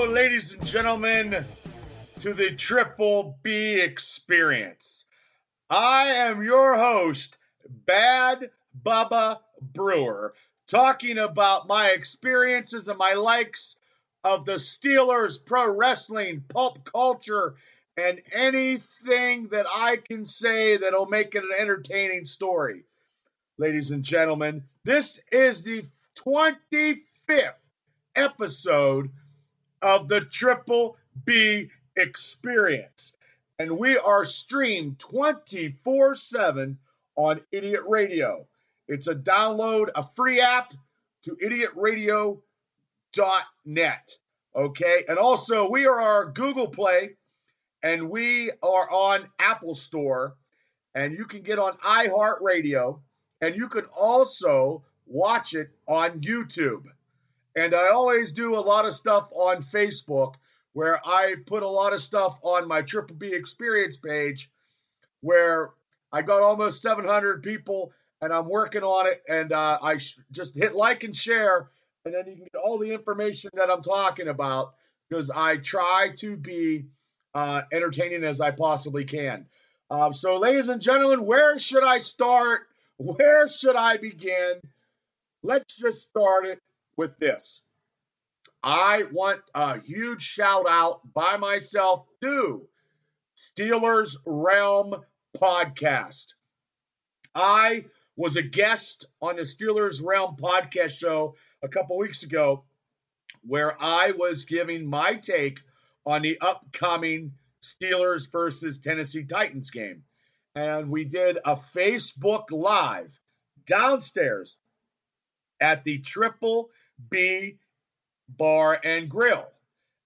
Ladies and gentlemen, to the Triple B Experience. I am your host, Bad Bubba Brewer, talking about my experiences and my likes of the Steelers, pro wrestling, pulp culture, and anything that I can say that'll make it an entertaining story. Ladies and gentlemen, this is the 25th episode of the Triple B Experience. And we are streamed 24/7 on Idiot Radio. It's a download, a free app to idiotradio.net. Okay. And also, we are on Google Play and we are on Apple Store. And you can get on iHeartRadio. And you can also watch it on YouTube. And I always do a lot of stuff on Facebook where I put a lot of stuff on my Triple B Experience page where I got almost 700 people and I'm working on it. And just hit like and share. And then you can get all the information that I'm talking about because I try to be entertaining as I possibly can. So, ladies and gentlemen, where should I start? Where should I begin? Let's just start it with this. I want a huge shout out by myself to Steelers Realm Podcast. I was a guest on the Steelers Realm Podcast show a couple weeks ago where I was giving my take on the upcoming Steelers versus Tennessee Titans game. And we did a Facebook Live downstairs at the Triple B Bar and Grill.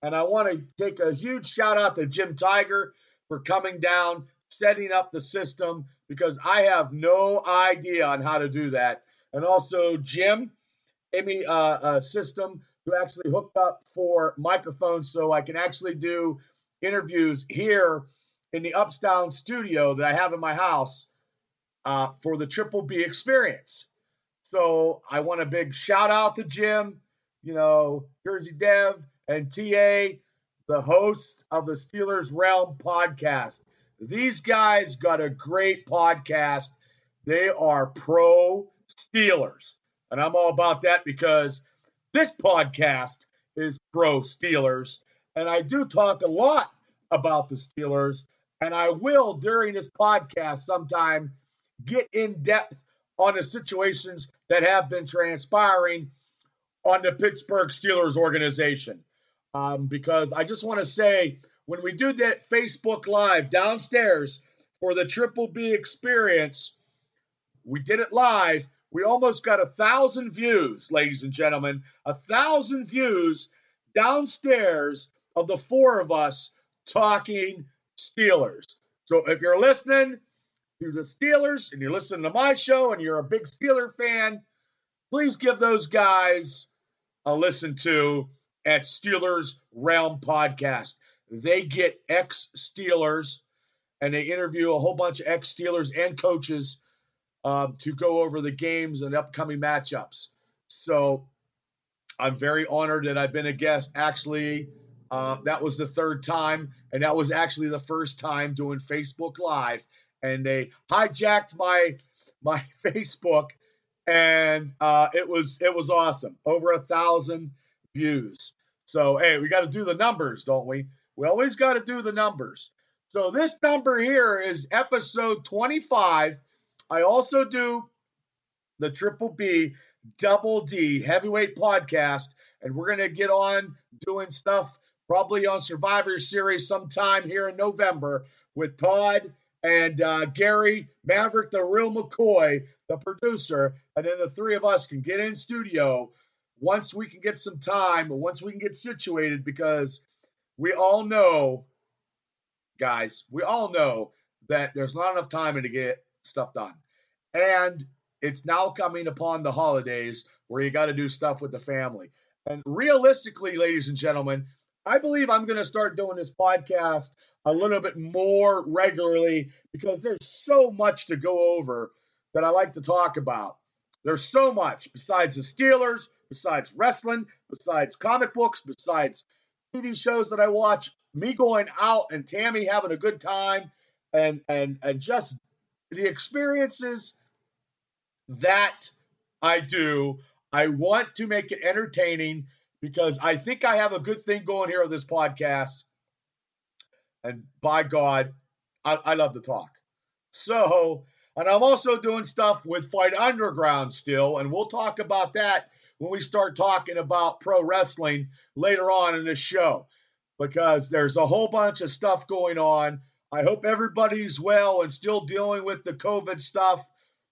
And I want to take a huge shout out to Jim Tiger for coming down, setting up the system, because I have no idea on how to do that. And also Jim gave me a system to actually hook up for microphones so I can actually do interviews here in the Upstown studio that I have in my house for the Triple B Experience. So I want a big shout out to Jim, Jersey Dev and TA, the host of the Steelers Realm Podcast. These guys got a great podcast. They are pro Steelers. And I'm all about that because this podcast is pro Steelers. And I do talk a lot about the Steelers. And I will, during this podcast, sometime get in depth on the situations that have been transpiring on the Pittsburgh Steelers organization. Because I just want to say, when we do that Facebook Live downstairs for the Triple B Experience, we did it live. We almost got 1,000 views, ladies and gentlemen, 1,000 views downstairs of the four of us talking Steelers. So if you're listening to the Steelers and you're listening to my show and you're a big Steeler fan, please give those guys a listen to at Steelers Realm Podcast. They get ex-Steelers and they interview a whole bunch of ex-Steelers and coaches to go over the games and upcoming matchups. So I'm very honored that I've been a guest. Actually, that was the third time, and that was actually the first time doing Facebook Live. And they hijacked my Facebook, and it was awesome. Over 1,000 views. So hey, we got to do the numbers, don't we? We always got to do the numbers. So this number here is episode 25. I also do the Triple B Double D Heavyweight Podcast, and we're going to get on doing stuff probably on Survivor Series sometime here in November with Todd and Gary Maverick, the real McCoy, the producer, and then the three of us can get in studio once we can get some time, once we can get situated, because we all know, guys, that there's not enough time to get stuff done. And it's now coming upon the holidays where you got to do stuff with the family. And realistically, ladies and gentlemen, I believe I'm going to start doing this podcast a little bit more regularly because there's so much to go over that I like to talk about. There's so much besides the Steelers, besides wrestling, besides comic books, besides TV shows that I watch, me going out and Tammy having a good time, and just the experiences that I do. I want to make it entertaining because I think I have a good thing going here with this podcast. And by God, I love to talk. So, and I'm also doing stuff with Fight Underground still, and we'll talk about that when we start talking about pro wrestling later on in this show, because there's a whole bunch of stuff going on. I hope everybody's well and still dealing with the COVID stuff,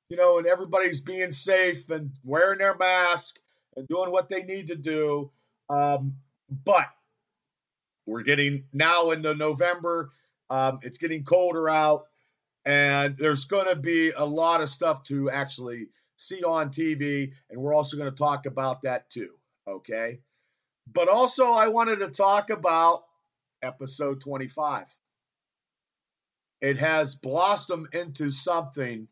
and everybody's being safe and wearing their mask and doing what they need to do. But we're getting now into November. It's getting colder out, and there's going to be a lot of stuff to actually see on TV, and we're also going to talk about that too. Okay. But also, I wanted to talk about episode 25. It has blossomed into something,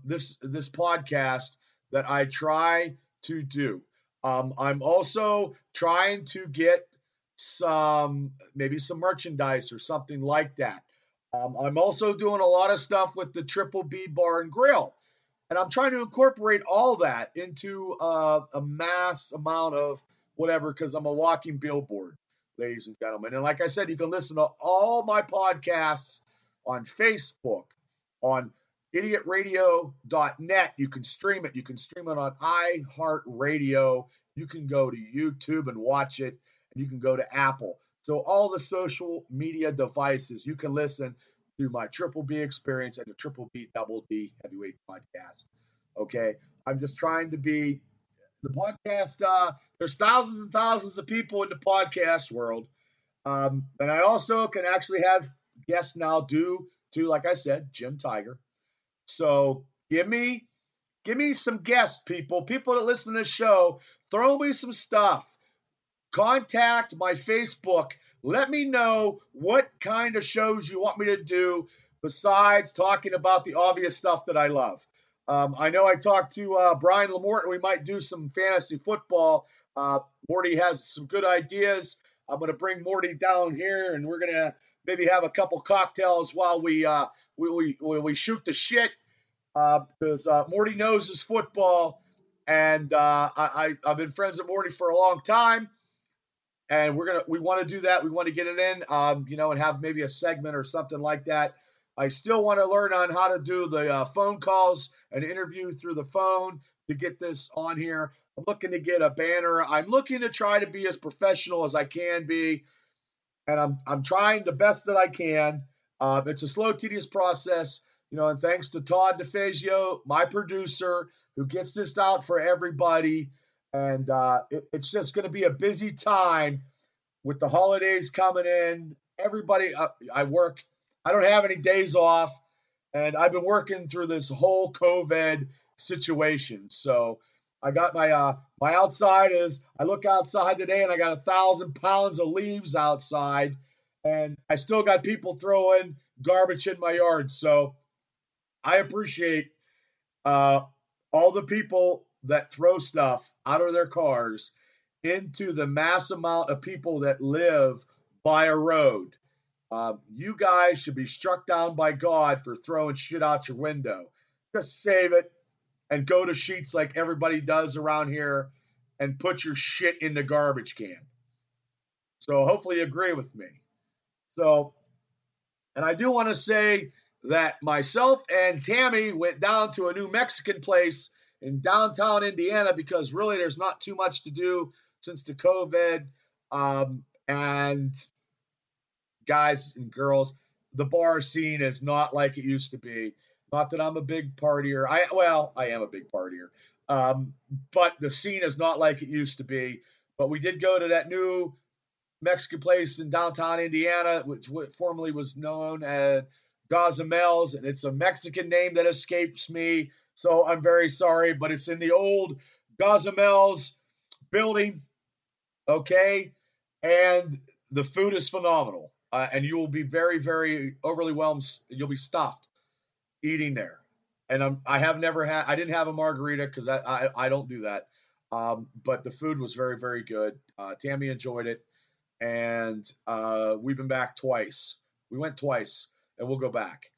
this podcast that I try to do. I'm also trying to get maybe some merchandise or something like that. I'm also doing a lot of stuff with the Triple B Bar and Grill, and I'm trying to incorporate all that into a mass amount of whatever, because I'm a walking billboard, ladies and gentlemen. And like I said, you can listen to all my podcasts on Facebook, on idiotradio.net. You can stream it. You can stream it on iHeartRadio. You can go to YouTube and watch it, and you can go to Apple. So all the social media devices, you can listen to my Triple B experience and the Triple B Double D Heavyweight podcast. Okay. I'm just trying to be the podcast. There's thousands and thousands of people in the podcast world. And I also can actually have guests now due to, like I said, Jim Tiger. So give me some guests, people that listen to the show. Throw me some stuff. Contact my Facebook. Let me know what kind of shows you want me to do besides talking about the obvious stuff that I love. I know I talked to Brian Lamort, and we might do some fantasy football. Morty has some good ideas. I'm going to bring Morty down here, and we're going to maybe have a couple cocktails while we shoot the shit, because Morty knows his football, and I've been friends with Morty for a long time, and we want to do that. We want to get it in, and have maybe a segment or something like that. I still want to learn on how to do the phone calls and interview through the phone to get this on here. I'm looking to get a banner. I'm looking to try to be as professional as I can be, and I'm trying the best that I can. It's a slow, tedious process, and thanks to Todd DeFazio, my producer, who gets this out for everybody. And it's just going to be a busy time with the holidays coming in. Everybody, I work. I don't have any days off, and I've been working through this whole COVID situation. So I got my outside is. I look outside today, and I got 1,000 pounds of leaves outside, and I still got people throwing garbage in my yard. So I appreciate uh, all the people that throw stuff out of their cars into the mass amount of people that live by a road. You guys should be struck down by God for throwing shit out your window. Just save it and go to Sheets like everybody does around here and put your shit in the garbage can. So hopefully you agree with me. So, and I do want to say that myself and Tammy went down to a new Mexican place in downtown Indiana because really there's not too much to do since the COVID. And guys and girls, the bar scene is not like it used to be. Not that I'm a big partier. I am a big partier. But the scene is not like it used to be. But we did go to that new Mexican place in downtown Indiana, which formerly was known as Gazamel's, and it's a Mexican name that escapes me. So I'm very sorry, but it's in the old Gazamel's building. Okay. And the food is phenomenal. And you will be very, very overly whelmed. You'll be stuffed eating there. And I didn't have a margarita because I don't do that. But the food was very, very good. Tammy enjoyed it. and we've been back twice. We went twice, and we'll go back.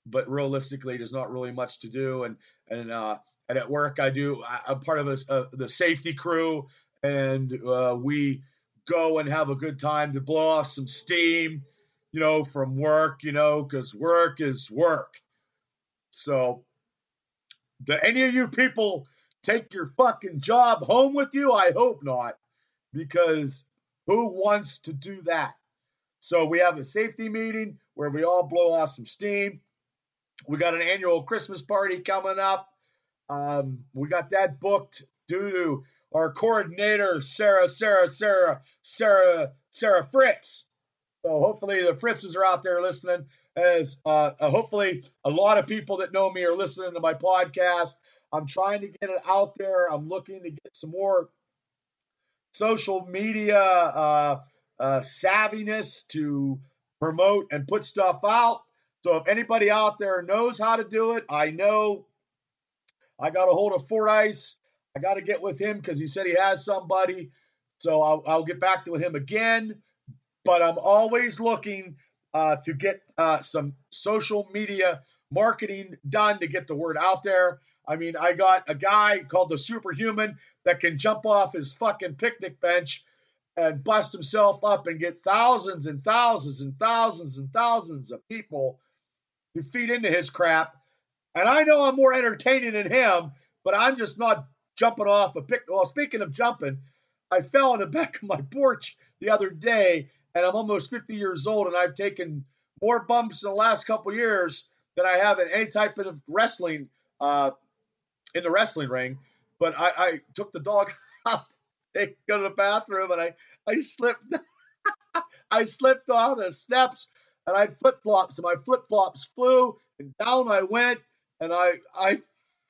But realistically, there's not really much to do. And at work, I'm part of the safety crew, and we go and have a good time to blow off some steam, from work, because work is work. So, do any of you people take your fucking job home with you? I hope not, because who wants to do that? So we have a safety meeting where we all blow off some steam. We got an annual Christmas party coming up. We got that booked due to our coordinator, Sarah Fritz. So hopefully the Fritzes are out there listening. As hopefully a lot of people that know me are listening to my podcast. I'm trying to get it out there. I'm looking to get some more social media savviness to promote and put stuff out. So if anybody out there knows how to do it, I know I got a hold of Fordyce. I got to get with him because he said he has somebody. So I'll get back to him again. But I'm always looking to get some social media marketing done to get the word out there. I mean, I got a guy called the Superhuman that can jump off his fucking picnic bench and bust himself up and get thousands and thousands and thousands and thousands of people to feed into his crap. And I know I'm more entertaining than him, but I'm just not jumping off a picnic. Well, speaking of jumping, I fell on the back of my porch the other day, and I'm almost 50 years old, and I've taken more bumps in the last couple of years than I have in any type of wrestling in the wrestling ring. But I took the dog out to go to the bathroom, and I slipped. I slipped on the steps, and I flip flops, and my flip flops flew, and down I went, and I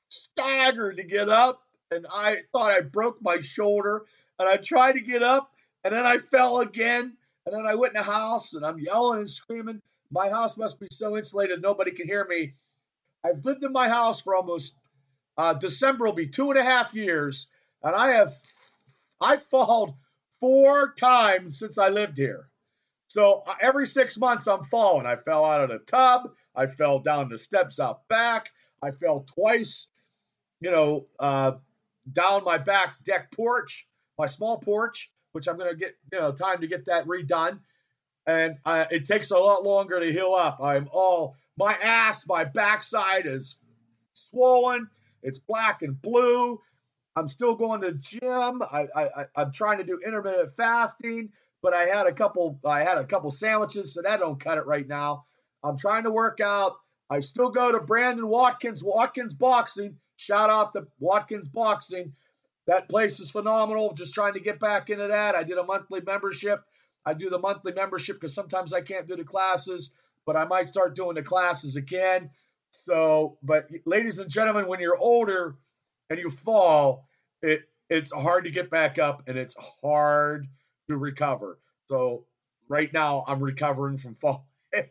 staggered to get up, and I thought I broke my shoulder, and I tried to get up, and then I fell again, and then I went in the house, and I'm yelling and screaming. My house must be so insulated nobody can hear me. I've lived in my house for almost December will be 2.5 years, and I fallen 4 times since I lived here. So every 6 months I'm falling. I fell out of the tub. I fell down the steps out back. I fell twice, down my back deck porch, my small porch, which I'm going to get, time to get that redone. And it takes a lot longer to heal up. My ass, my backside is swollen. It's black and blue. I'm still going to the gym. I'm trying to do intermittent fasting, but I had a couple sandwiches, so that don't cut it right now. I'm trying to work out. I still go to Brandon Watkins Boxing. Shout out to Watkins Boxing. That place is phenomenal. Just trying to get back into that. I did a monthly membership. I do the monthly membership because sometimes I can't do the classes, but I might start doing the classes again. So, but ladies and gentlemen, when you're older and you fall, it's hard to get back up and it's hard to recover. So right now I'm recovering from falling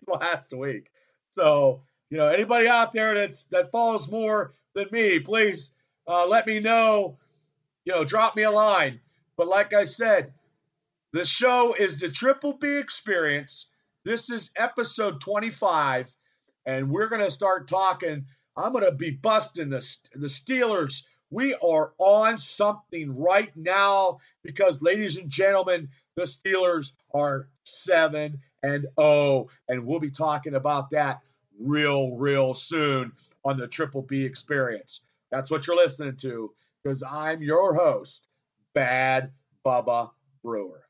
last week. So, anybody out there that falls more than me, please let me know, drop me a line. But like I said, the show is the Triple B Experience. This is episode 25, and we're going to start talking. I'm going to be busting the Steelers. We are on something right now because, ladies and gentlemen, the Steelers are 7-0, and we'll be talking about that real soon on the Triple B Experience. That's what you're listening to because I'm your host, Bad Bubba Brewer.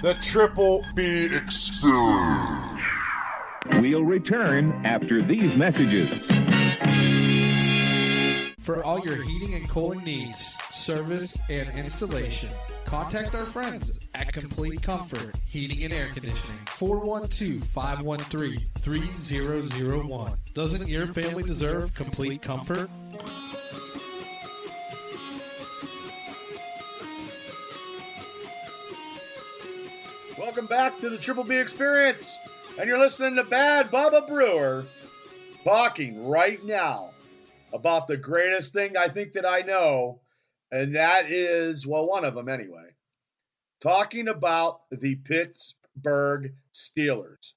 The Triple B Experience. We'll return after these messages. For all your heating and cooling needs, service, and installation, contact our friends at Complete Comfort Heating and Air Conditioning, 412-513-3001. Doesn't your family deserve complete comfort? Welcome back to the Triple B Experience, and you're listening to Bad Bubba Brewer talking right now about the greatest thing I think that I know, and that is, well, one of them anyway. talking about the Pittsburgh Steelers.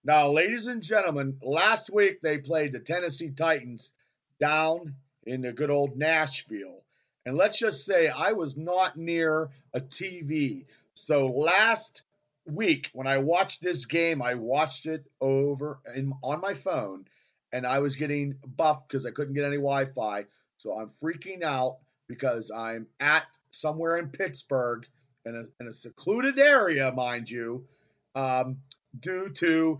Now, ladies and gentlemen, last week they played the Tennessee Titans down in the good old Nashville. And let's just say I was not near a TV. So last week when I watched this game, I watched it on my phone, and I was getting buffed because I couldn't get any Wi-Fi. So I'm freaking out because I'm at somewhere in Pittsburgh in a secluded area, mind you, due to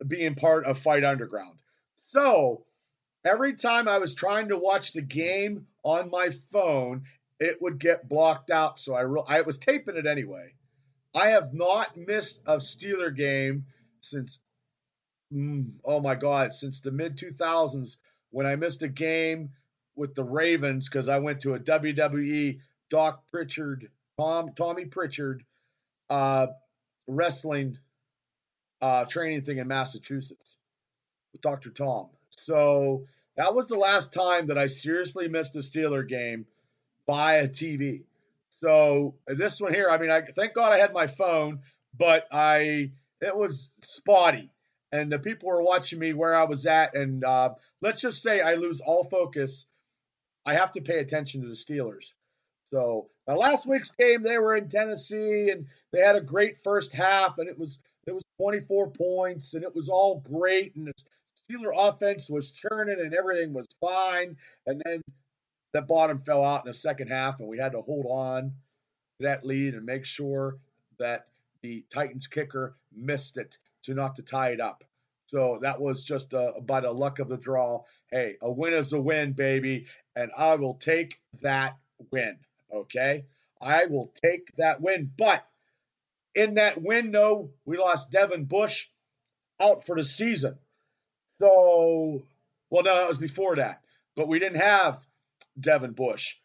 being part of Fight Underground. So every time I was trying to watch the game on my phone, it would get blocked out. So I was taping it anyway. I have not missed a Steeler game since, oh my God, since the mid 2000s when I missed a game with the Ravens because I went to a WWE Tommy Pritchard wrestling training thing in Massachusetts with Dr. Tom. So that was the last time that I seriously missed a Steeler game by a TV. So this one here, I mean, thank God I had my phone, but it was spotty, and the people were watching me where I was at, and let's just say I lose all focus. I have to pay attention to the Steelers. So now last week's game, they were in Tennessee, and they had a great first half, and it was 24 points, and it was all great, and the Steeler offense was churning, and everything was fine, and then that bottom fell out in the second half, and we had to hold on to that lead and make sure that the Titans kicker missed it not to tie it up. So that was just by the luck of the draw. Hey, a win is a win, baby, and I will take that win, okay? I will take that win. But in that win, though, we lost Devin Bush out for the season. So, well, no, that was before that. But we didn't have Devin Bush.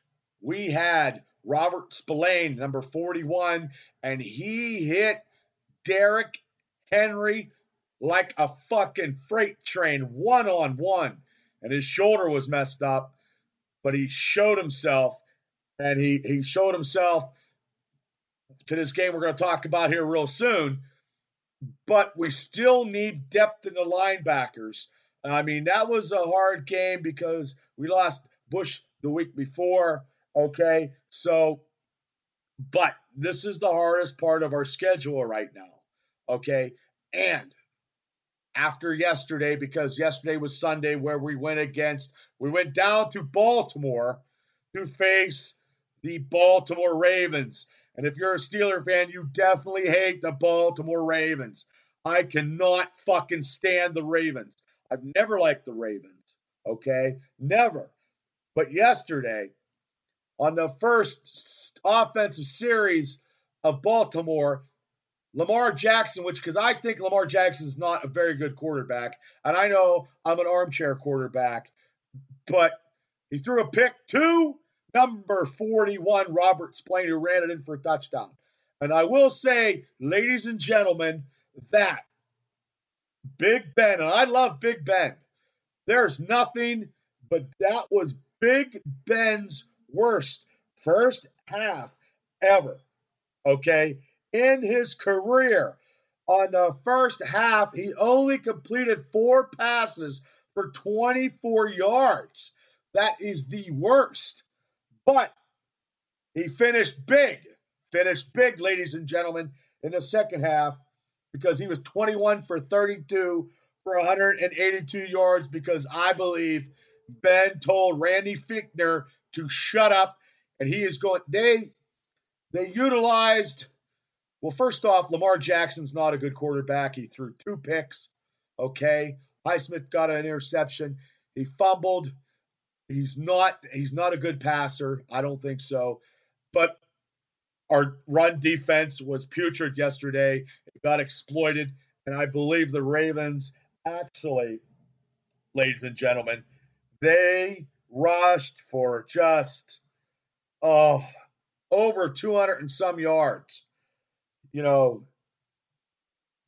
We had Robert Spillane, number 41, and he hit Derrick Henry like a fucking freight train, one-on-one. And his shoulder was messed up, but he showed himself, and he showed himself to this game we're going to talk about here real soon. But we still need depth in the linebackers. I mean, that was a hard game because we lost Bush the week before, okay? So, but this is the hardest part of our schedule right now, okay? And after yesterday, because yesterday was Sunday where we went down to Baltimore to face the Baltimore Ravens. And if you're a Steeler fan, you definitely hate the Baltimore Ravens. I cannot fucking stand the Ravens. I've never liked the Ravens, okay? Never. But yesterday, on the first offensive series of Baltimore, Lamar Jackson, because I think Lamar Jackson is not a very good quarterback, and I know I'm an armchair quarterback, but he threw a pick to number 41, Robert Spillane, who ran it in for a touchdown. And I will say, ladies and gentlemen, that Big Ben, and I love Big Ben, there's nothing, but that was Big Ben's worst first half ever, okay? In his career, on the first half, he only completed 4 passes for 24 yards. That is the worst. But he finished big, ladies and gentlemen, in the second half because he was 21 for 32 for 182 yards because I believe Ben told Randy Fichtner to shut up, and he is going. They utilized. Well, first off, Lamar Jackson's not a good quarterback. He threw 2 picks. Okay, Highsmith got an interception. He fumbled. He's not a good passer. I don't think so. But our run defense was putrid yesterday. It got exploited. And I believe the Ravens actually, ladies and gentlemen, they rushed for just over 200 and some yards. You know,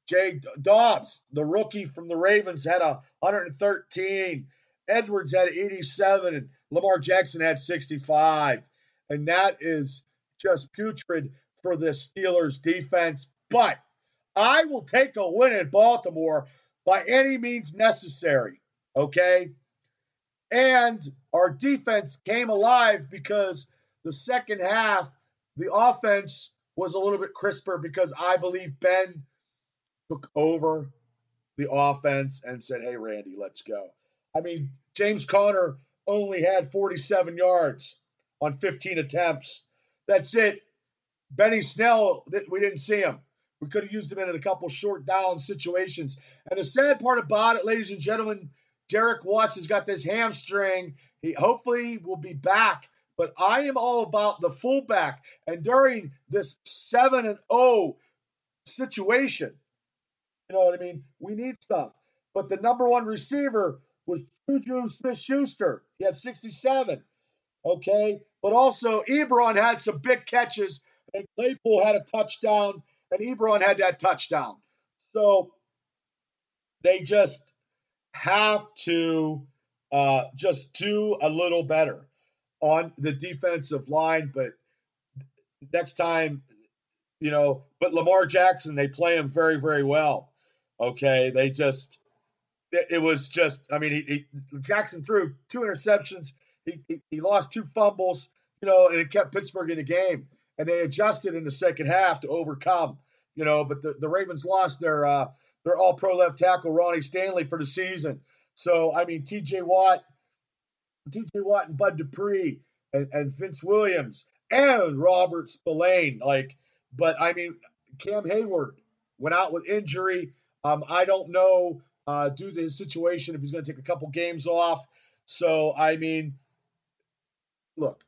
Jay Dobbs, the rookie from the Ravens, had 113. Edwards had 87, and Lamar Jackson had 65. And that is just putrid for the Steelers defense, but I will take a win in Baltimore by any means necessary, okay? And our defense came alive because the second half, the offense was a little bit crisper because I believe Ben took over the offense and said, hey, Randy, let's go. I mean, James Conner only had 47 yards on 15 attempts. That's it. Benny Snell, we didn't see him. We could have used him in a couple short down situations. And the sad part about it, ladies and gentlemen, Derek Watts has got this hamstring. He hopefully will be back. But I am all about the fullback. And during this 7-0 situation, you know what I mean? We need stuff. But the number one receiver was Juju Smith-Schuster. He had 67. Okay? But also, Ebron had some big catches, and Claypool had a touchdown, and Ebron had that touchdown. So they just have to just do a little better on the defensive line. But next time, you know, but Lamar Jackson, they play him very, very well. Okay, they just it was just, I mean, Jackson threw 2 interceptions. He lost 2 fumbles, you know, and it kept Pittsburgh in the game. And they adjusted in the second half to overcome, you know. But the Ravens lost their All-Pro left tackle Ronnie Stanley for the season. So I mean, T.J. Watt and Bud Dupree and Vince Williams and Robert Spillane, but I mean, Cam Hayward went out with injury. I don't know due to his situation if he's going to take a couple games off. So I mean, look,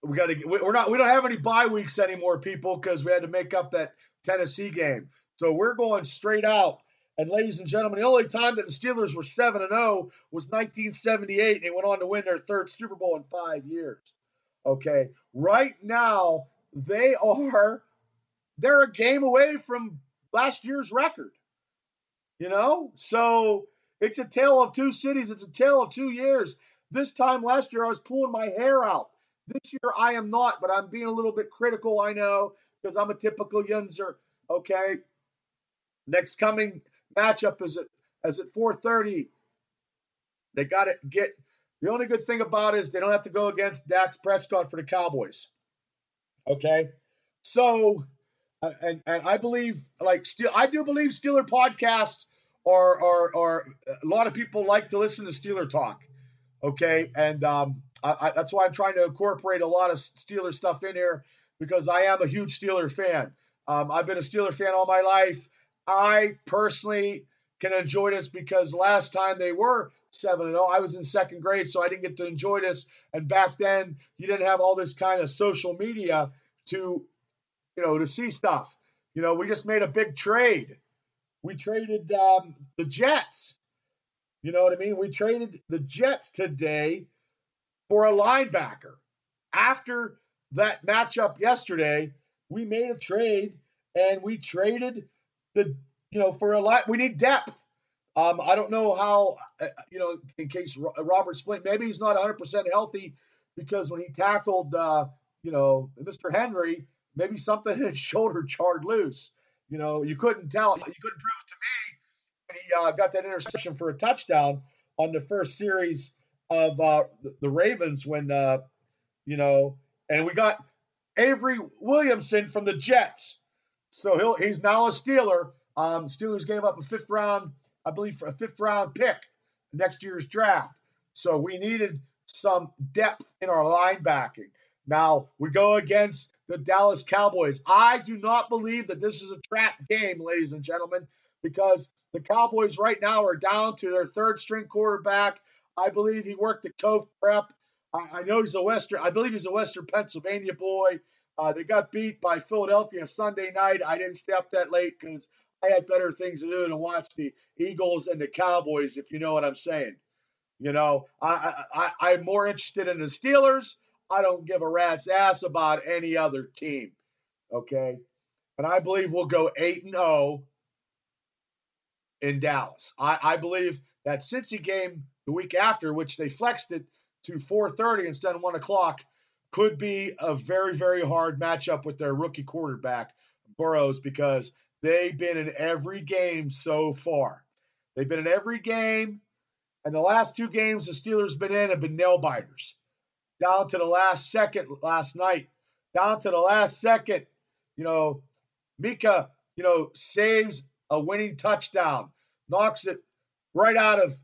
we don't have any bye weeks anymore, people, because we had to make up that Tennessee game. So we're going straight out. And ladies and gentlemen, the only time that the Steelers were 7-0 was 1978, and they went on to win their 3rd Super Bowl in 5 years. Okay, right now they're a game away from last year's record. You know, so it's a tale of 2 cities. It's a tale of 2 years. This time last year, I was pulling my hair out. This year, I am not, but I'm being a little bit critical, I know, because I'm a typical Yunzer. Okay, next coming matchup is at 4:30. They got to get. The only good thing about it is they don't have to go against Dak Prescott for the Cowboys. Okay, so and I believe I do believe Steeler podcasts are a lot of people like to listen to Steeler talk. Okay, and that's why I'm trying to incorporate a lot of Steeler stuff in here because I am a huge Steeler fan. I've been a Steeler fan all my life. I personally can enjoy this because last time they were 7-0, I was in 2nd grade, so I didn't get to enjoy this. And back then, you didn't have all this kind of social media to see stuff. You know, we just made a big trade. We traded the Jets. You know what I mean? We traded the Jets today for a linebacker. After that matchup yesterday, we made a trade and we traded for a lot. We need depth. I don't know how, in case Robert Spillane, maybe he's not 100% healthy because when he tackled, Mr. Henry, maybe something in his shoulder jarred loose. You know, you couldn't tell. You couldn't prove it to me. He got that interception for a touchdown on the first series of the Ravens when, and we got Avery Williamson from the Jets. So he's now a Steeler. Steelers gave up a 5th round pick next year's draft. So we needed some depth in our linebacking. Now we go against the Dallas Cowboys. I do not believe that this is a trap game, ladies and gentlemen, because the Cowboys right now are down to their 3rd string quarterback. I believe he worked at Cove Prep. I know I believe he's a Western Pennsylvania boy. They got beat by Philadelphia Sunday night. I didn't stay up that late because I had better things to do than watch the Eagles and the Cowboys, if you know what I'm saying. You know, I'm more interested in the Steelers. I don't give a rat's ass about any other team. Okay? And I believe we'll go 8-0 in Dallas. I believe that Cincy game the week after, which they flexed it to 4:30 instead of 1 o'clock, could be a very, very hard matchup with their rookie quarterback, Burrows, because they've been in every game so far. They've been in every game, and the last 2 games the Steelers been in have been nail biters. Down to the last second last night. Down to the last second, Mika, saves a winning touchdown, knocks it right out of,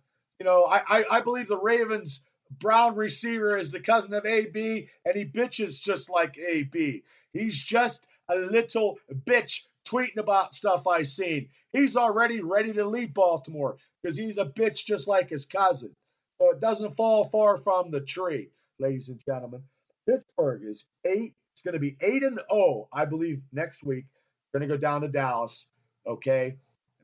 I believe the Ravens' Brown receiver is the cousin of AB, and he bitches just like AB. He's just a little bitch tweeting about stuff I seen. He's already ready to leave Baltimore because he's a bitch just like his cousin. So it doesn't fall far from the tree, ladies and gentlemen. Pittsburgh is 8. It's going to be 8-0, I believe, next week. Going to go down to Dallas, okay?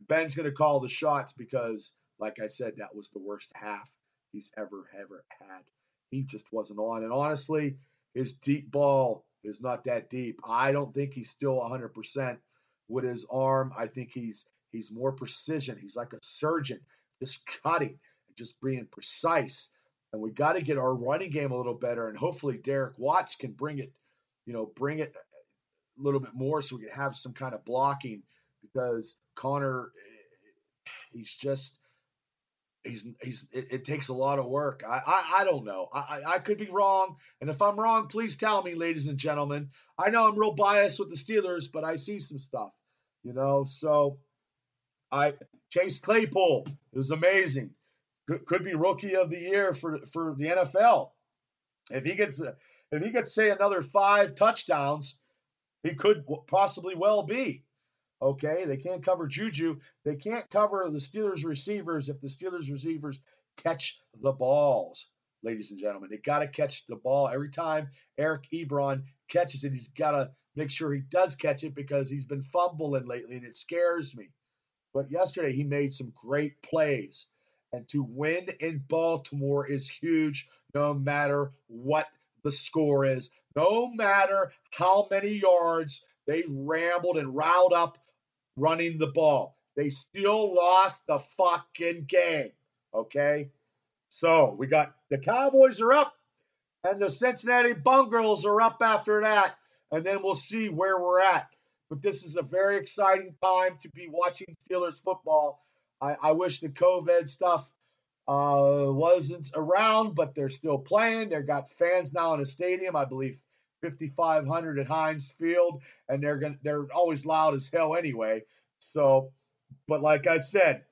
Ben's going to call the shots because, like I said, that was the worst half he's ever had. He just wasn't on. And honestly, his deep ball is not that deep. I don't think he's still 100% with his arm. I think he's more precision. He's like a surgeon, just cutting, just being precise. And we got to get our running game a little better. And hopefully Derek Watts can bring it a little bit more so we can have some kind of blocking, because Connor, it takes a lot of work. I don't know. I could be wrong. And if I'm wrong, please tell me, ladies and gentlemen. I know I'm real biased with the Steelers, but I see some stuff, so Chase Claypool is amazing. Could be rookie of the year for the NFL. If he gets say another 5 touchdowns, he could possibly well be. Okay, they can't cover Juju. They can't cover the Steelers receivers if the Steelers receivers catch the balls, ladies and gentlemen. They got to catch the ball. Every time Eric Ebron catches it, he's got to make sure he does catch it because he's been fumbling lately, and it scares me. But yesterday he made some great plays. And to win in Baltimore is huge no matter what the score is. No matter how many yards they rambled and riled up running the ball. They still lost the fucking game, okay? So we got the Cowboys are up, and the Cincinnati Bengals are up after that, and then we'll see where we're at. But this is a very exciting time to be watching Steelers football. I wish the COVID stuff wasn't around, but they're still playing. They've got fans now in the stadium, I believe 5,500 at Heinz Field, and they're always loud as hell anyway. So, but like I said,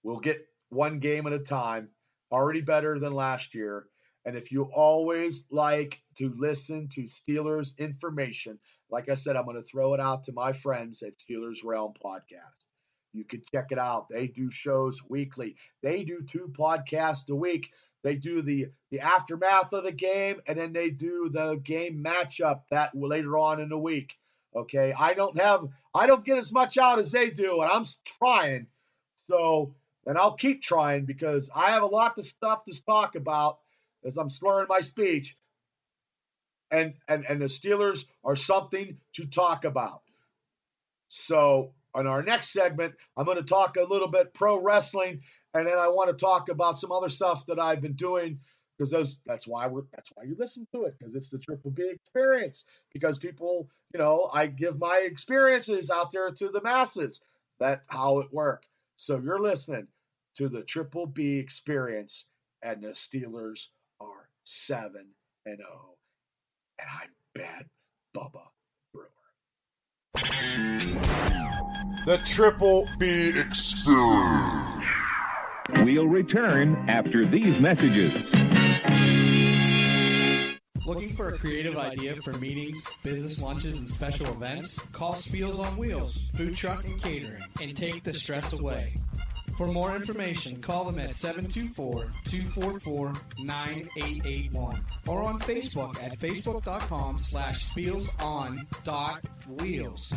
we'll get one game at a time, already better than last year. And if you always like to listen to Steelers information, like I said, I'm going to throw it out to my friends at Steelers Realm Podcast. You can check it out. They do shows weekly. They do 2 podcasts a week. They do the aftermath of the game, and then they do the game matchup that later on in the week. Okay, I don't get as much out as they do, and I'm trying. So, and I'll keep trying because I have a lot of stuff to talk about as I'm slurring my speech. And the Steelers are something to talk about. So, on our next segment, I'm going to talk a little bit pro wrestling, and then I want to talk about some other stuff that I've been doing, because that's why you listen to it, because it's the Triple B experience. Because people, I give my experiences out there to the masses. That's how it works. So you're listening to the Triple B experience, and the Steelers are 7-0, and I'm Bad Bubba Brewer. The Triple B Experience. We'll return after these messages. Looking for a creative idea for meetings, business lunches, and special events? Call Spiels on Wheels, food truck and catering, and take the stress away. For more information, call them at 724-244-9881 or on Facebook at facebook.com/spielson.wheels.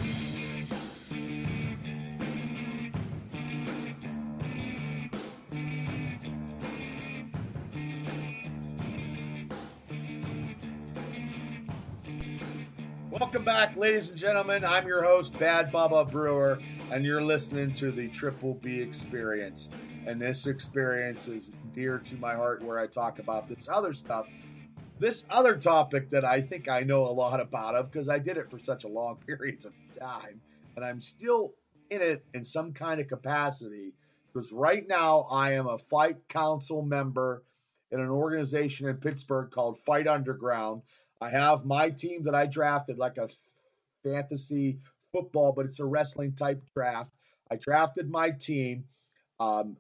Welcome back, ladies and gentlemen. I'm your host, Bad Bubba Brewer, and you're listening to the Triple B Experience. And this experience is dear to my heart, where I talk about this other stuff this other topic that I think I know a lot about of because I did it for such a long periods of time, and I'm still in it in some kind of capacity. Because right now I am a Fight Council member in an organization in Pittsburgh called Fight Underground. I have my team that I drafted like a fantasy football, but it's a wrestling type draft. I drafted my team. I'm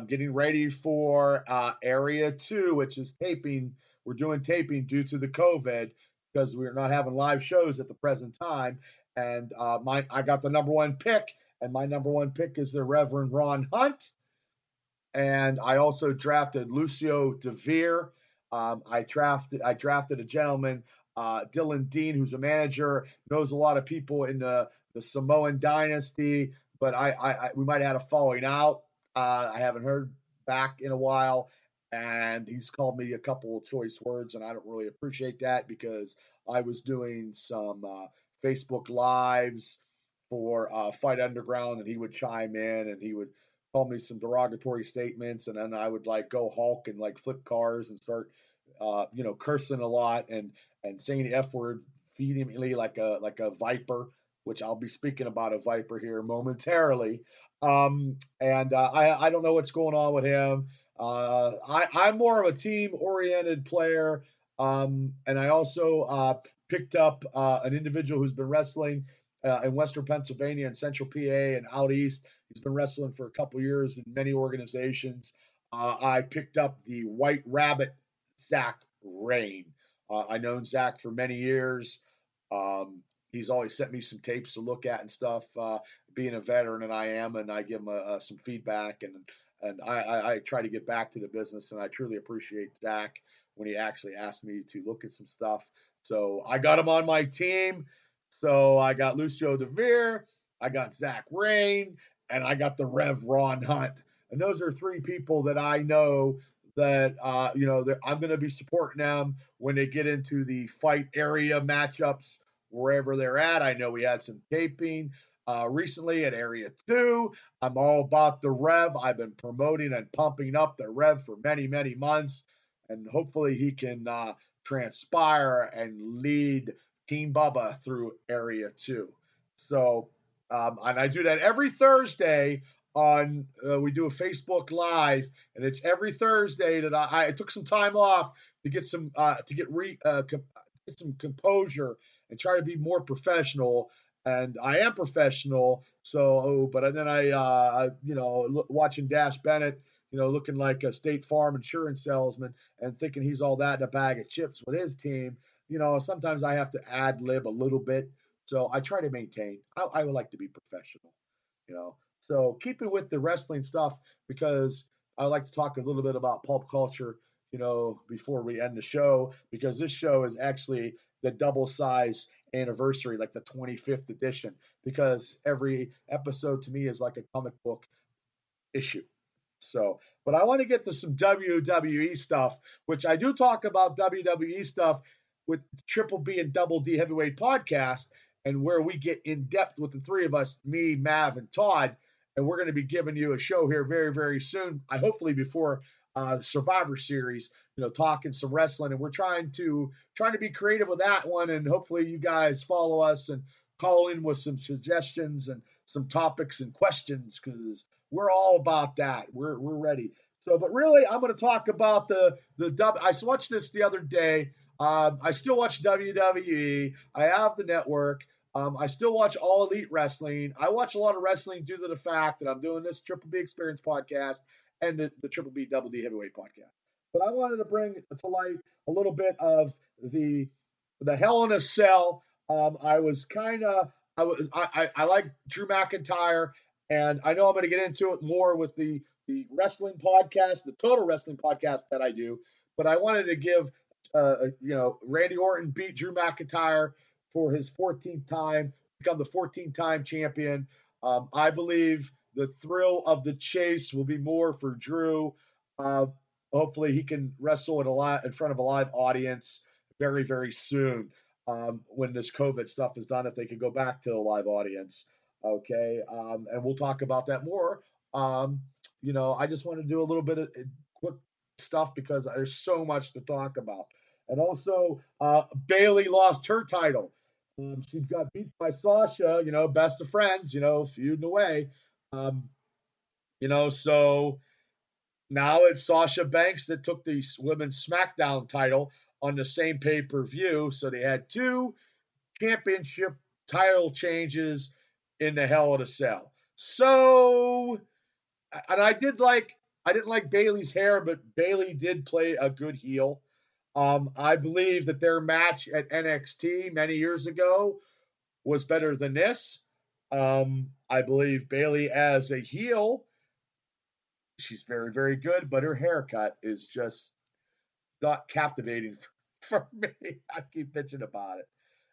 getting ready for Area 2, which is taping. We're doing taping due to the COVID because we're not having live shows at the present time. And I got the number one pick, and my number one pick is the Reverend Ron Hunt. And I also drafted Lucio DeVere. I drafted a gentleman, Dylan Dean, who's a manager, knows a lot of people in the Samoan dynasty, but we might have had a falling out. I haven't heard back in a while, and he's called me a couple of choice words, and I don't really appreciate that because I was doing some Facebook lives for Fight Underground, and he would chime in and he would call me some derogatory statements, and then I would like go Hulk and like flip cars and start, cursing a lot and saying the F word vehemently like a viper, which I'll be speaking about a viper here momentarily. And I don't know what's going on with him. I'm more of a team oriented player. And I also picked up an individual who's been wrestling in Western Pennsylvania and Central PA and out east. He's been wrestling for a couple years in many organizations. I picked up the White Rabbit, Zach Rain. I known Zach for many years. He's always sent me some tapes to look at and stuff. Being a veteran, and I am, and I give him some feedback, and I try to get back to the business. And I truly appreciate Zach when he actually asked me to look at some stuff. So I got him on my team. So I got Lucio DeVere, I got Zach Rain, and I got the Rev Ron Hunt. And those are three people that I know that that I'm going to be supporting them when they get into the fight area matchups wherever they're at. I know we had some taping recently at Area 2. I'm all about the Rev. I've been promoting and pumping up the Rev for many, many months, and hopefully he can transpire and lead Team Bubba through Area 2. So, and I do that every Thursday on, we do a Facebook Live, and it's every Thursday that I took some time off to get some, get some composure and try to be more professional. And I am professional. So, but then watching Dash Bennett, looking like a State Farm insurance salesman and thinking he's all that in a bag of chips with his team. Sometimes I have to ad lib a little bit. So I try to maintain. I would like to be professional, you know. So keeping with the wrestling stuff, because I like to talk a little bit about pulp culture, before we end the show, because this show is actually the double size anniversary, like the 25th edition, because every episode to me is like a comic book issue. So, but I want to get to some WWE stuff, which I do talk about WWE stuff with Triple B and Double D Heavyweight Podcast, and where we get in depth with the three of us, me, Mav, and Todd. And we're going to be giving you a show here very, very soon. Hopefully before the Survivor Series, talking some wrestling, and we're trying to be creative with that one. And hopefully you guys follow us and call in with some suggestions and some topics and questions, because we're all about that. We're ready. So, but really, I'm going to talk about I watched this the other day. I still watch WWE. I have the network. I still watch All Elite Wrestling. I watch a lot of wrestling due to the fact that I'm doing this Triple B Experience podcast and the Triple B Double D Heavyweight podcast. But I wanted to bring to light a little bit of the Hell in a Cell. I like Drew McIntyre, and I know I'm going to get into it more with the wrestling podcast, the Total Wrestling podcast that I do. But I wanted to give, Randy Orton beat Drew McIntyre for his 14th time, become the 14-time champion. I believe the thrill of the chase will be more for Drew. Hopefully he can wrestle in front of a live audience very, very soon, when this COVID stuff is done, if they can go back to a live audience. Okay. And we'll talk about that more. I just want to do a little bit of quick stuff because there's so much to talk about. And also, Bailey lost her title. She got beat by Sasha, best of friends, feuding away. Um, so now it's Sasha Banks that took the women's SmackDown title on the same pay per view. So they had two championship title changes in the Hell in a Cell. So, and I didn't like Bailey's hair, but Bailey did play a good heel. I believe that their match at NXT many years ago was better than this. I believe Bailey as a heel, she's very, very good, but her haircut is just not captivating for me. I keep bitching about it.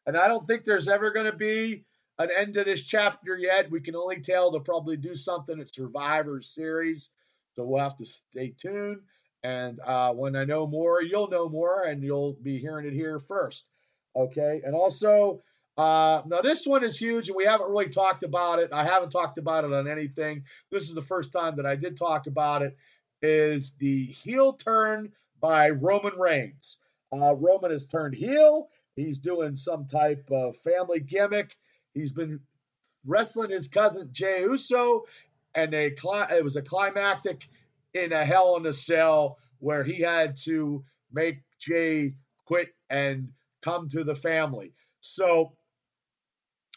And I don't think there's ever going to be an end to this chapter yet. We can only tell they'll probably do something at Survivor Series. So we'll have to stay tuned. And when I know more, you'll know more, and you'll be hearing it here first. Okay. And also, now this one is huge, and we haven't really talked about it. I haven't talked about it on anything. This is the first time that I did talk about it. Is the heel turn by Roman Reigns. Roman has turned heel. He's doing some type of family gimmick. He's been wrestling his cousin Jey Uso, and it was a climactic in a Hell in a Cell where he had to make Jey quit and come to the family. So,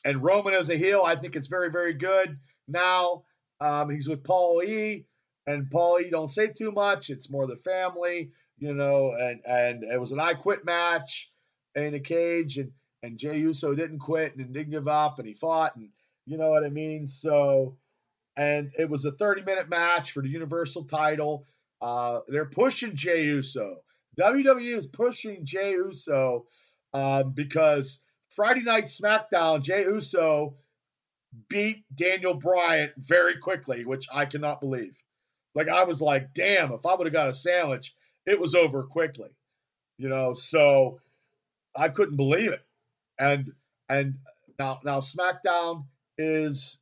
and Roman as a heel, I think it's very, very good. Now he's with Paul E. And Paul E. don't say too much. It's more the family, and it was an I Quit match in a cage, and Jey Uso didn't quit and didn't give up, and he fought, and you know what I mean? So, and it was a 30-minute match for the Universal title. They're pushing Jey Uso. WWE is pushing Jey Uso because Friday Night SmackDown, Jey Uso beat Daniel Bryan very quickly, which I cannot believe. Like, I was like, damn, if I would have got a sandwich, it was over quickly. So I couldn't believe it. And now SmackDown is,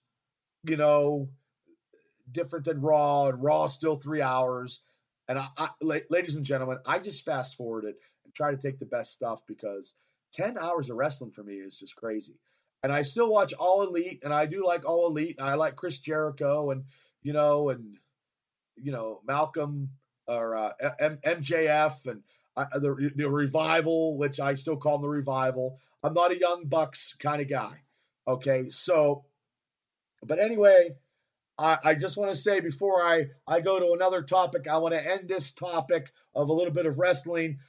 different than Raw, and Raw is still 3 hours. And ladies and gentlemen, I just fast forward it and try to take the best stuff because 10 hours of wrestling for me is just crazy. And I still watch All Elite, and I do like All Elite, and I like Chris Jericho, and Malcolm or MJF, and the Revival, which I still call them the Revival. I'm not a Young Bucks kind of guy. Okay, so, but anyway, I just want to say before I go to another topic, I want to end this topic of a little bit of wrestling.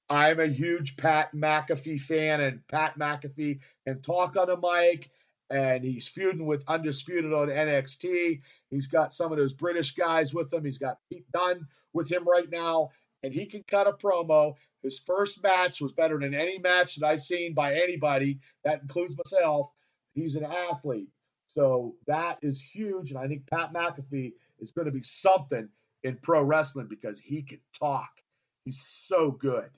I'm a huge Pat McAfee fan, and Pat McAfee can talk on the mic, and he's feuding with Undisputed on NXT. He's got some of those British guys with him. He's got Pete Dunne with him right now, and he can cut a promo. His first match was better than any match that I've seen by anybody. That includes myself. He's an athlete. So that is huge, and I think Pat McAfee is going to be something in pro wrestling because he can talk. He's so good.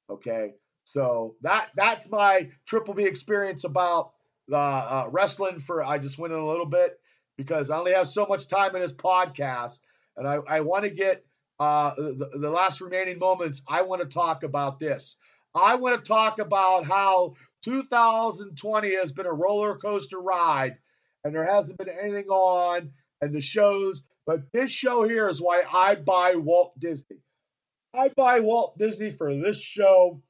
Okay, so that's my Triple B experience about wrestling. I just went in a little bit because I only have so much time in this podcast, and I want to get the last remaining moments. I want to talk about this. I want to talk about how 2020 has been a roller coaster ride, and there hasn't been anything on, and the shows. But this show here is why I buy Walt Disney. I buy Walt Disney for this show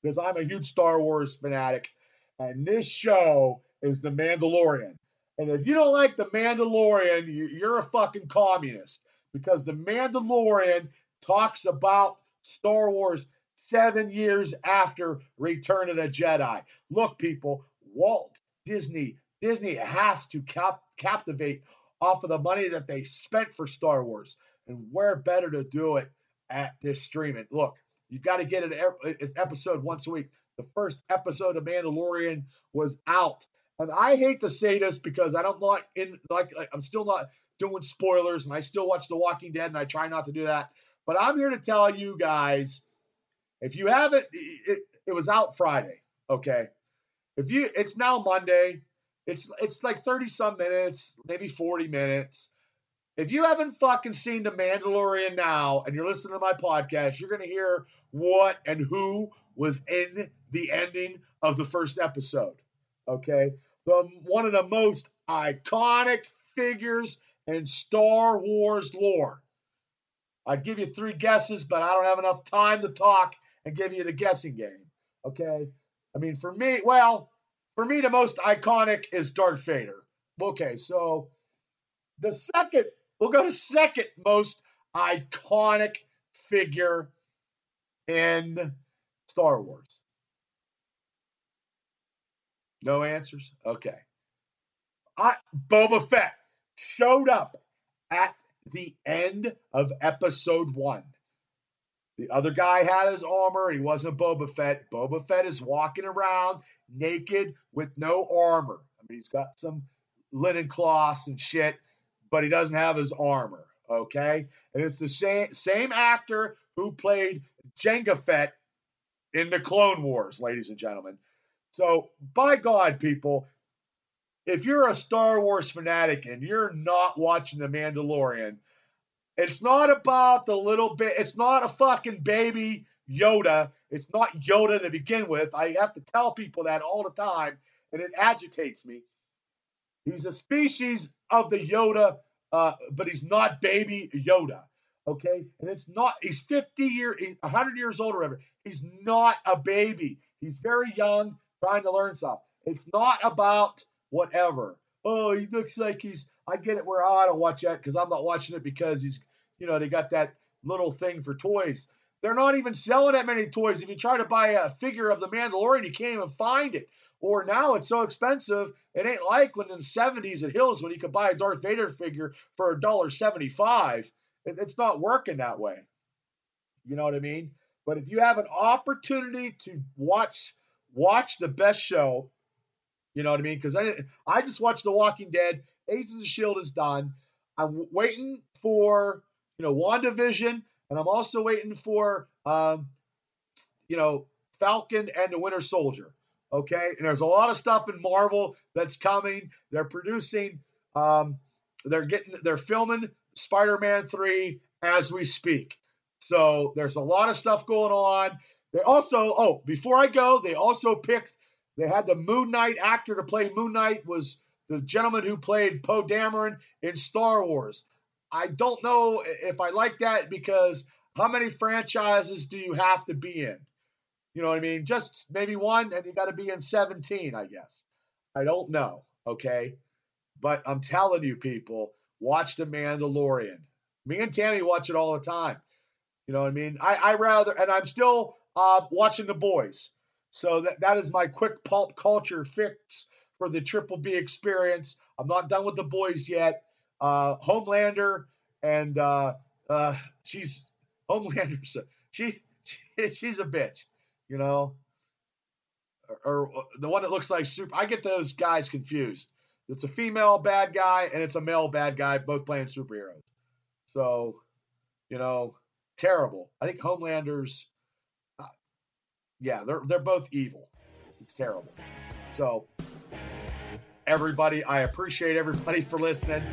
because I'm a huge Star Wars fanatic, and this show is The Mandalorian. And if you don't like The Mandalorian, you're a fucking communist because The Mandalorian talks about Star Wars 7 years after Return of the Jedi. Look, people, Walt Disney has to captivate off of the money that they spent for Star Wars, and where better to do it at this streaming. Look, you got to get it's episode once a week. The first episode of Mandalorian was out, and I hate to say this because I don't I'm still not doing spoilers, and I still watch The Walking Dead, and I try not to do that. But I'm here to tell you guys, if you haven't, it was out Friday. Okay, it's now Monday. It's like 30 some minutes, maybe 40 minutes. if you haven't fucking seen The Mandalorian now and you're listening to my podcast, you're going to hear what and who was in the ending of the first episode. Okay? One of the most iconic figures in Star Wars lore. I'd give you 3 guesses, but I don't have enough time to talk and give you the guessing game. Okay? I mean, for me, the most iconic is Darth Vader. Okay, so we'll go to second most iconic figure in Star Wars. No answers? Okay. Boba Fett showed up at the end of episode 1. The other guy had his armor. He wasn't Boba Fett. Boba Fett is walking around naked with no armor. I mean, he's got some linen cloths and shit, but he doesn't have his armor, okay? And it's the same actor who played Jango Fett in the Clone Wars, ladies and gentlemen. So, by God, people, if you're a Star Wars fanatic and you're not watching The Mandalorian, it's not about the little bit. It's not a fucking baby Yoda. It's not Yoda to begin with. I have to tell people that all the time, and it agitates me. He's a species of the Yoda, but he's not baby Yoda. Okay? And it's not, he's 100 years old or whatever. He's not a baby. He's very young, trying to learn stuff. It's not about whatever. Oh, he looks like I get it where I don't watch that because I'm not watching it because they got that little thing for toys. They're not even selling that many toys. If you try to buy a figure of the Mandalorian, you can't even find it. Or now it's so expensive, it ain't like when in the 70s at Hills when you could buy a Darth Vader figure for $1.75. It's not working that way. You know what I mean? But if you have an opportunity to watch the best show, you know what I mean? Because I just watched The Walking Dead. Agents of S.H.I.E.L.D. is done. I'm waiting for, WandaVision, and I'm also waiting for, Falcon and the Winter Soldier. Okay? And there's a lot of stuff in Marvel that's coming. They're producing, they're filming Spider-Man 3 as we speak. So there's a lot of stuff going on. They also, before I go, they had the Moon Knight actor to play Moon Knight was the gentleman who played Poe Dameron in Star Wars. I don't know if I like that because how many franchises do you have to be in? You know what I mean? Just maybe one, and you got to be in 17, I guess. I don't know, okay? But I'm telling you, people, watch The Mandalorian. Me and Tammy watch it all the time. You know what I mean? And I'm still watching The Boys. So that is my quick pulp culture fix for the Triple B experience. I'm not done with The Boys yet. Homelander and she's a bitch, or the one that looks like super. I get those guys confused. It's a female bad guy and it's a male bad guy, both playing superheroes. So, terrible. I think Homelander's, they're both evil. It's terrible. So, everybody, I appreciate everybody for listening.